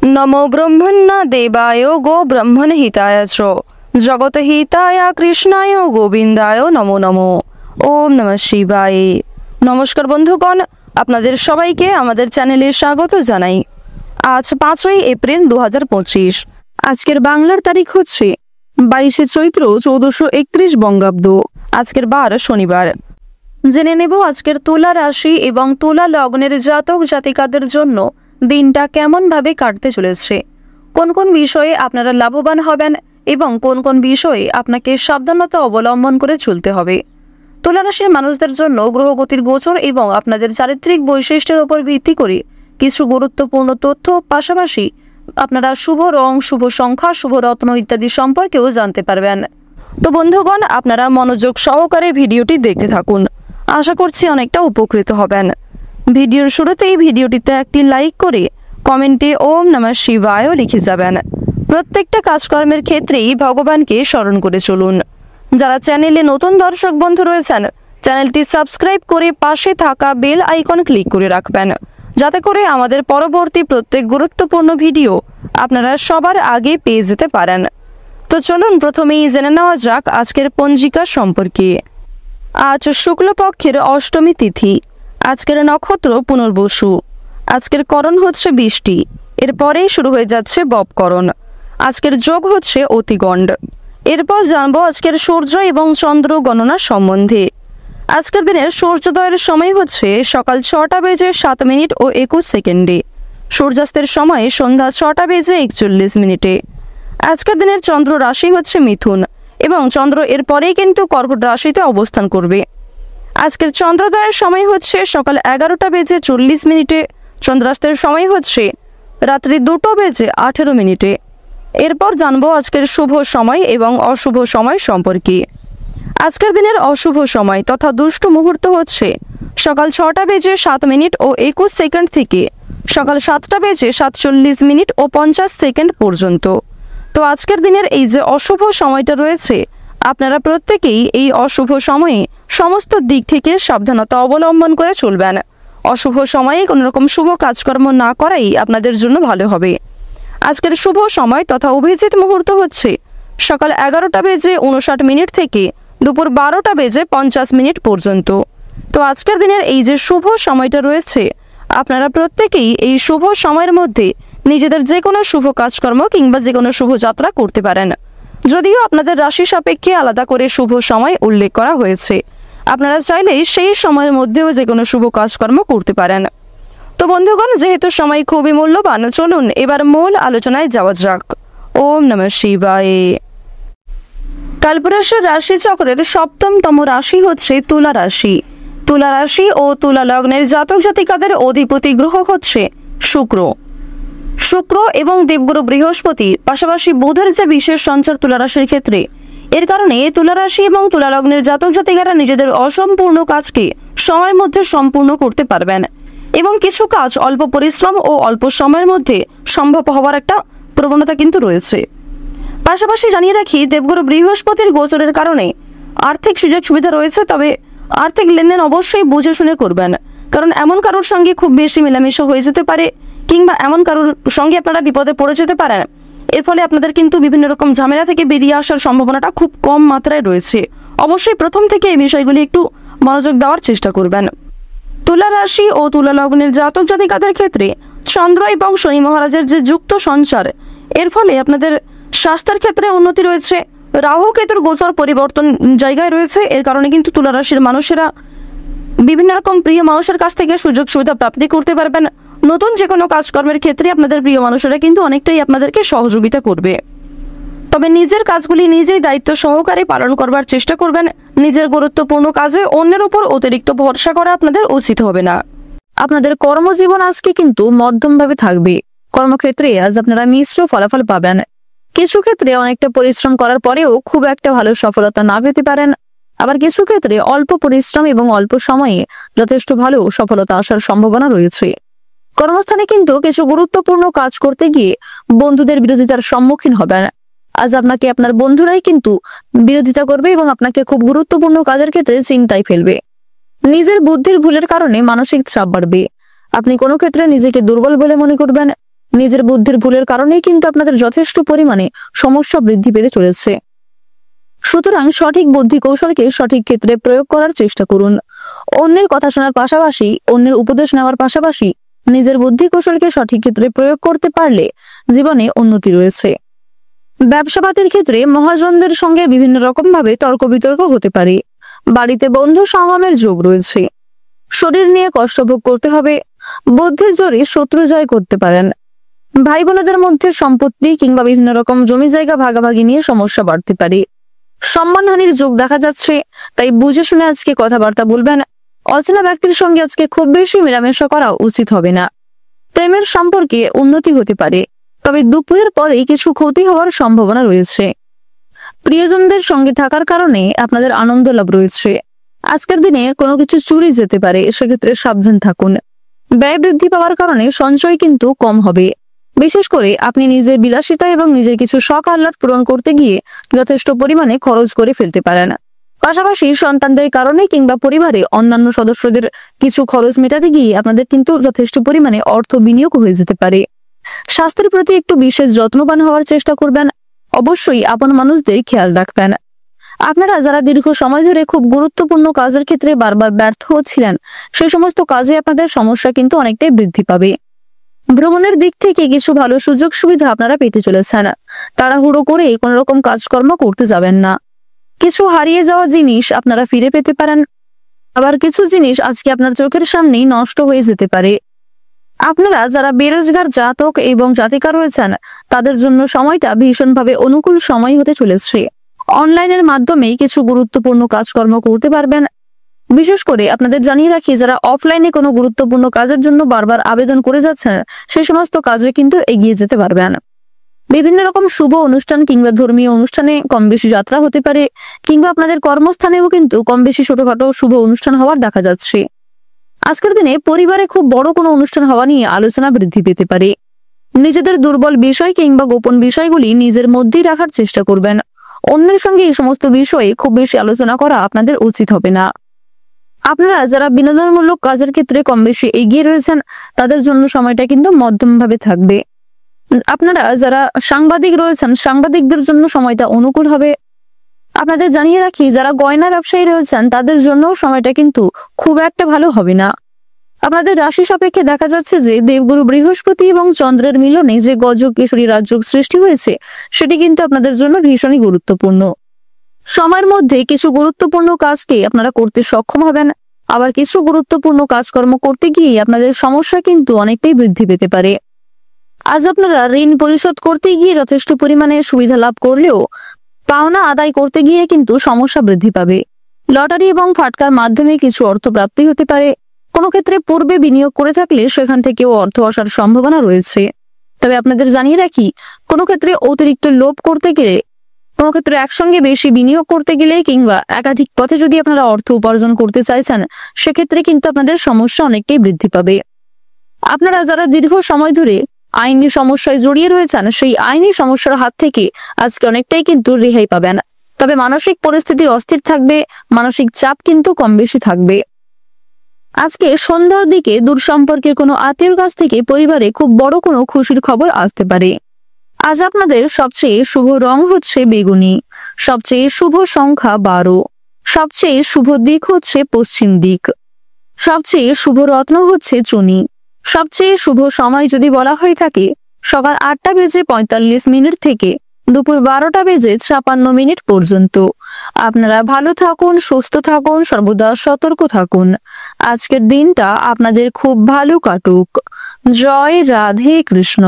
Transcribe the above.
नमो ब्रह्मण्य देवाय गो ब्रह्मण हिताय च जगत हिताय कृष्णाय गोविंदाय नमो नमो। ओम नमः शिवाय। नमस्कार बंधुगण, আপনাদের সবাইকে আমাদের চ্যানেলে স্বাগত জানাই। আজ 5ই এপ্রিল 2025। আজকের বাংলার তারিখ হচ্ছে 22শে চৈত্র 1431 বঙ্গাব্দ। আজকের বার শনিবার। জেনে নেব আজকের তুলা রাশি এবং তুলা লগ্নের জাতক জাতিকাদের জন্য দিনটা কেমন ভাবে কাটতে চলেছে, কোন কোন বিষয়ে আপনারা লাভবান হবেন এবং কোন কোন বিষয়ে আপনাকে সাবধানতা অবলম্বন করে চলতে হবে। তুলা রাশির মানুষদের জন্য গ্রহগতির গোচর এবং আপনাদের চারিত্রিক বৈশিষ্ট্যের উপর ভিত্তি করে কিছু গুরুত্বপূর্ণ তথ্য, পাশাপাশি আপনারা শুভ রং, শুভ সংখ্যা, শুভ রত্ন ইত্যাদি সম্পর্কেও জানতে পারবেন। তো বন্ধুগণ, আপনারা মনোযোগ সহকারে ভিডিওটি দেখতে থাকুন। আশা করছি অনেকটা উপকৃত হবেন। ভিডিওর শুরুতেই ভিডিওটিতে একটি লাইক করে কমেন্টে ওম নমঃ শিবায় লিখে যাবেন। প্রত্যেকটা কাজকর্মের ক্ষেত্রেই ভগবানকে স্মরণ করে চলুন। যারা চ্যানেলে নতুন দর্শক বন্ধু রয়েছেন, চ্যানেলটি সাবস্ক্রাইব করে পাশে থাকা বেল আইকন ক্লিক করে রাখবেন, যাতে করে আমাদের পরবর্তী প্রত্যেক গুরুত্বপূর্ণ ভিডিও আপনারা সবার আগে পেয়ে যেতে পারেন। তো চলুন প্রথমেই জেনে নেওয়া যাক আজকের পঞ্জিকা সম্পর্কে। আজ শুক্লপক্ষের অষ্টমী তিথি। আজকের নক্ষত্র পুনর্বসু। আজকের করণ হচ্ছে বৃষ্টি, এরপরেই শুরু হয়ে যাচ্ছে ববকরণ। আজকের যোগ হচ্ছে অতিগণ্ড। এরপর জানবো আজকের সূর্য এবং চন্দ্র গণনা সম্বন্ধে। আজকের দিনের সূর্যোদয়ের সময় হচ্ছে সকাল 6টা বেজে 7 মিনিট ও 21 সেকেন্ডে। সূর্যাস্তের সময় সন্ধ্যা 6টা বেজে 41 মিনিটে। আজকের দিনের চন্দ্র রাশি হচ্ছে মিথুন এবং চন্দ্র এরপরেই কিন্তু কর্কট রাশিতে অবস্থান করবে। আজকের চন্দ্রোদয়ের সময় হচ্ছে সকাল 11টা বেজে 40 মিনিটে। চন্দ্রাস্তের সময় হচ্ছে রাত্রি 2টো বেজে 18 মিনিটে। এরপর জানবো আজকের শুভ সময় এবং অশুভ সময় সম্পর্কে। আজকের দিনের অশুভ সময় তথা দুষ্ট মুহূর্ত হচ্ছে সকাল 6টা বেজে 7 মিনিট ও 21 সেকেন্ড থেকে সকাল 7টা বেজে 47 মিনিট ও 50 সেকেন্ড পর্যন্ত। তো আজকের দিনের এই যে অশুভ সময়টা রয়েছে, আপনারা প্রত্যেকেই এই অশুভ সময়ে সমস্ত দিক থেকে সাবধানতা অবলম্বন করে চলবেন। অশুভ সময়ে কোনো রকম শুভ কাজকর্ম না করাই আপনাদের জন্য ভালো হবে। আজকের শুভ সময় তথা অভিজিৎ মুহূর্ত হচ্ছে সকাল 11টা বেজে 59 মিনিট থেকে দুপুর 12টা বেজে 50 মিনিট পর্যন্ত। তো আজকের দিনের এই যে শুভ সময়টা রয়েছে, আপনারা প্রত্যেকেই এই শুভ সময়ের মধ্যে নিজেদের যে কোনো শুভ কাজকর্ম কিংবা যে কোনো শুভ যাত্রা করতে পারেন। যদিও আপনাদের রাশি সাপেক্ষে আলাদা করে শুভ সময় উল্লেখ করা হয়েছে, আপনারা চাইলেই সেই সময়ের মধ্যেও যে কোনো শুভ কাজকর্ম করতে পারেন। তো বন্ধুগণ, যেহেতু সময় খুবই মূল্যবান, চলুন এবার মূল আলোচনায় যাওয়া যাক। ওম নমঃ শিবায়। কালপুরুষের রাশি চক্রের 7তম রাশি হচ্ছে তুলা রাশি। তুলা রাশি ও তুলা লগ্নের জাতক জাতিকাদের অধিপতি গ্রহ হচ্ছে শুক্র এবং দেবগুরু বৃহস্পতি, পাশাপাশি বুধের যে বিশেষ সঞ্চার তুলা রাশির ক্ষেত্রে, এর কারণে তুলা রাশি এবং তুলা লগ্নের জাতক জাতিকারা নিজেদের অসম্পূর্ণ কাজকে সময়ের মধ্যে সম্পূর্ণ করতে পারবেন এবং কিছু কাজ অল্প পরিশ্রম ও অল্প সময়ের মধ্যে সম্ভব হওয়ার একটা প্রবণতা কিন্তু রয়েছে। পাশাপাশি জানিয়ে রাখি, দেবগুরু বৃহস্পতির গোচরের কারণে আর্থিক সুযোগ সুবিধা রয়েছে, তবে আর্থিক লেনদেন অবশ্যই বুঝে শুনে করবেন, কারণ এমন কারোর সঙ্গে খুব বেশি মেলামেশা হয়ে যেতে পারে কিংবা এমন কারোর সঙ্গে আপনারা বিপদে পড়ে যেতে পারেন। এর ফলে আপনাদের কিন্তু বিভিন্ন রকম ঝামেলা থেকে বেরিয়ে আসার সম্ভাবনাটা খুব কম মাত্রায় রয়েছে। অবশ্যই প্রথম থেকে এই বিষয়গুলি একটু মনোযোগ দেওয়ার চেষ্টা করবেন। তুলা রাশি ও তুলা লগ্নের জাতক জাতিকাদের ক্ষেত্রে চন্দ্র এবং শনি মহারাজের যে যুক্ত সঞ্চার, এর ফলে আপনাদের স্বাস্থ্যের ক্ষেত্রে উন্নতি রয়েছে। রাহু কেতুর গোচর পরিবর্তন জায়গায় রয়েছে, এর কারণে কিন্তু তুলা রাশির মানুষেরা বিভিন্ন রকম প্রিয় মানুষের কাছ থেকে সুযোগ সুবিধা প্রাপ্তি করতে পারবেন। নতুন যে কোনো কাজকর্মের ক্ষেত্রে আপনাদের প্রিয় মানুষেরা কিন্তু অনেকটাই আপনাদেরকে সহযোগিতা করবে। তবে নিজের কাজগুলি নিজেই দায়িত্ব সহকারে পালন করবার চেষ্টা করবেন। নিজের গুরুত্বপূর্ণ কাজে অন্যের উপর অতিরিক্ত ভরসা করা আপনাদের উচিত হবে না। আপনাদের কর্মজীবন আজকে কিন্তু মধ্যমভাবে থাকবে। কর্মক্ষেত্রে আজ আপনারা মিশ্র ফলাফল পাবেন। কিছু ক্ষেত্রে অনেকটা পরিশ্রম করার পরেও খুব একটা ভালো সফলতা না পেতে পারেন, আবার কিছু ক্ষেত্রে অল্প পরিশ্রম এবং অল্প সময়ে যথেষ্ট ভালো সফলতা আসার সম্ভাবনা রয়েছে। কর্মস্থানে কিন্তু কিছু গুরুত্বপূর্ণ কাজ করতে গিয়ে বন্ধুদের বিরোধিতার সম্মুখীন হবেন। আজ আপনাকে আপনার বন্ধুরাই কিন্তু বিরোধিতা করবে এবং আপনাকে খুব গুরুত্বপূর্ণ কাজের ক্ষেত্রে চিন্তায় ফেলবে। নিজের বুদ্ধির ভুলের কারণে মানসিক চাপ বাড়বে। আপনি কোনো ক্ষেত্রে নিজেকে দুর্বল বলে মনে করবেন। নিজের বুদ্ধির ভুলের কারণেই কিন্তু আপনাদের যথেষ্ট পরিমাণে সমস্যা বৃদ্ধি পেতে চলেছে। সুতরাং সঠিক বুদ্ধি কৌশলকে সঠিক ক্ষেত্রে প্রয়োগ করার চেষ্টা করুন। অন্যের কথা শোনার পাশাপাশি, অন্যের উপদেশ নেওয়ার পাশাপাশি নিজের বুদ্ধি কৌশলকে সঠিক ক্ষেত্রে প্রয়োগ করতে পারলে জীবনে উন্নতি রয়েছে। ব্যবসাপাতির ক্ষেত্রে মহাজনদের সঙ্গে বিভিন্ন রকম ভাবে তর্ক বিতর্ক হতে পারে। বাড়িতে বন্ধু সঙ্গমের যোগ রয়েছে। শরীর নিয়ে কষ্ট ভোগ করতে হবে। বুদ্ধির জোরে শত্রু জয় করতে পারেন। ভাই বোনদের মধ্যে সম্পত্তি কিংবা বিভিন্ন রকম জমি জায়গা ভাগাভাগি নিয়ে সমস্যা বাড়তে পারে। সম্মানহানির যোগ দেখা যাচ্ছে, তাই বুঝে শুনে আজকে কথাবার্তা বলবেন। অচেনা ব্যক্তির সঙ্গে আজকে খুব বেশি মেলামেশা করা উচিত হবে না। প্রেমের সম্পর্কে উন্নতি হতে পারে, তবে দুপুরের পরেই কিছু ক্ষতি হওয়ার সম্ভাবনা রয়েছে। প্রিয়জনদের সঙ্গে থাকার কারণে আপনাদের আনন্দ লাভ রয়েছে। আজকের দিনে কোনো কিছু চুরি যেতে পারে, সেক্ষেত্রে সাবধান থাকুন। ব্যয় বৃদ্ধি পাওয়ার কারণে সঞ্চয় কিন্তু কম হবে। বিশেষ করে আপনি নিজের বিলাসিতা এবং নিজের কিছু শখ আহ্লাদ পূরণ করতে গিয়ে যথেষ্ট পরিমাণে খরচ করে ফেলতে পারেন। পাশাপাশি সন্তানদের কারণে কিংবা পরিবারে অন্যান্য সদস্যদের কিছু খরচ মেটাতে গিয়ে আপনাদের কিন্তু যথেষ্ট পরিমাণে অর্থ বিনিয়োগ হয়ে যেতে পারে। স্বাস্থ্যের প্রতি একটু বিশেষ যত্নবান হওয়ার চেষ্টা করবেন। অবশ্যই আপন মানুষদের খেয়াল রাখবেন। আপনারা যারা দীর্ঘ সময় ধরে খুব গুরুত্বপূর্ণ কাজের ক্ষেত্রে বারবার ব্যর্থ হচ্ছিলেন, সেই সমস্ত কাজে আপনাদের সমস্যা কিন্তু অনেকটাই বৃদ্ধি পাবে। ভ্রমণের দিক থেকে কিছু ভালো সুযোগ সুবিধা আপনারা পেতে চলেছেন। তাড়াহুড়ো করে কোনো রকম কাজকর্ম করতে যাবেন না। কিছু হারিয়ে যাওয়া জিনিস আপনারা ফিরে পেতে পারেন। আবার কিছু জিনিস আজকে আপনার চোখের সামনেই নষ্ট হয়ে যেতে পারে। আপনারা যারা বেরোজগার জাতক এবং জাতিকা রয়েছেন, তাদের জন্য সময়টা ভীষণভাবে অনুকূল সময় হতে চলেছে। অনলাইনের মাধ্যমে কিছু গুরুত্বপূর্ণ কাজকর্ম করতে পারবেন। বিশেষ করে আপনাদের জানিয়ে রাখি, যারা অফলাইনে কোনো গুরুত্বপূর্ণ কাজের জন্য বারবার আবেদন করে যাচ্ছেন, সেই সমস্ত কাজে কিন্তু এগিয়ে যেতে পারবেন। বিভিন্ন রকম শুভ অনুষ্ঠান কিংবা ধর্মীয় অনুষ্ঠানে কম বেশি যাত্রা হতে পারে, কিংবা আপনাদের কর্মস্থানেও কিন্তু কম বেশি ছোটখাটো শুভ অনুষ্ঠান হওয়ার দেখা যাচ্ছে। আজকের দিনে পরিবারে খুব বড় কোনো অনুষ্ঠান হওয়া নিয়ে আলোচনা বৃদ্ধি পেতে পারে। নিজেদের দুর্বল বিষয় কিংবা গোপন বিষয়গুলি নিজের মধ্যেই রাখার চেষ্টা করবেন। অন্যের সঙ্গে এই সমস্ত বিষয়ে খুব বেশি আলোচনা করা আপনাদের উচিত হবে না। আপনারা যারা বিনোদনমূলক কাজের ক্ষেত্রে কম বেশি এগিয়ে রয়েছেন, তাদের জন্য সময়টা কিন্তু মধ্যমভাবে থাকবে। আপনারা যারা সাংবাদিক রয়েছেন, সাংবাদিকদের জন্য সময়টা অনুকূল হবে। আপনাদের জানিয়ে রাখি, যারা গয়না ব্যবসায়ী রয়েছেন, তাদের জন্য সময়টা কিন্তু খুব একটা ভালো হবে না। আপনাদের রাশি সাপেক্ষে দেখা যাচ্ছে যে দেবগুরু বৃহস্পতি এবং চন্দ্রের মিলনে যে গজক কেশরী রাজযোগ সৃষ্টি হয়েছে, সেটি কিন্তু আপনাদের জন্য ভীষণই গুরুত্বপূর্ণ। সময়ের মধ্যে কিছু গুরুত্বপূর্ণ কাজকে আপনারা করতে সক্ষম হবেন। আবার কিছু গুরুত্বপূর্ণ কাজকর্ম করতে গিয়ে আপনাদের সমস্যা কিন্তু অনেকটাই বৃদ্ধি পেতে পারে। আজ আপনারা ঋণ পরিশোধ করতে গিয়ে যথেষ্ট পরিমাণে সুবিধা লাভ করলেও পাওনা আদায় করতে গিয়ে কিন্তু সমস্যা বৃদ্ধি পাবে। লটারি এবং ফাটকার মাধ্যমে কিছু অর্থ প্রাপ্তি হতে পারে। কোনো ক্ষেত্রে পূর্বে বিনিয়োগ করে থাকলে সেখান থেকেও অর্থ আসার সম্ভাবনা রয়েছে। তবে আপনাদের জানিয়ে রাখি, কোনো ক্ষেত্রে অতিরিক্ত লোভ করতে গেলে, কোনো ক্ষেত্রে একসঙ্গে বেশি বিনিয়োগ করতে গেলে কিংবা একাধিক পথে যদি আপনারা অর্থ উপার্জন করতে চাইছেন, সেক্ষেত্রে কিন্তু আপনাদের সমস্যা অনেকটাই বৃদ্ধি পাবে। আপনারা যারা দীর্ঘ সময় ধরে আইনি সমস্যায় জড়িয়ে রয়েছেন, সেই আইনি সমস্যার হাত থেকে আজকে অনেকটাই কিন্তু রেহাই পাবেন। তবে মানসিক পরিস্থিতি অস্থির থাকবে, মানসিক চাপ কিন্তু কম বেশি থাকবে। আজকে সন্ধ্যার দিকে দূর সম্পর্কের কোনো আত্মীয়র কাছ থেকে পরিবারে খুব বড় কোনো খুশির খবর আসতে পারে। আজ আপনাদের সবচেয়ে শুভ রং হচ্ছে বেগুনি, সবচেয়ে শুভ সংখ্যা 12, সবচেয়ে শুভ দিক হচ্ছে পশ্চিম দিক, সবচেয়ে শুভ রত্ন হচ্ছে চুনি। সবচেয়ে শুভ সময় যদি বলা হয়ে থাকে, সকাল 8:45 থেকে দুপুর 12:56 পর্যন্ত। আপনারা ভালো থাকুন, সুস্থ থাকুন, সর্বদা সতর্ক থাকুন। আজকের দিনটা আপনাদের খুব ভালো কাটুক। জয় রাধে কৃষ্ণ।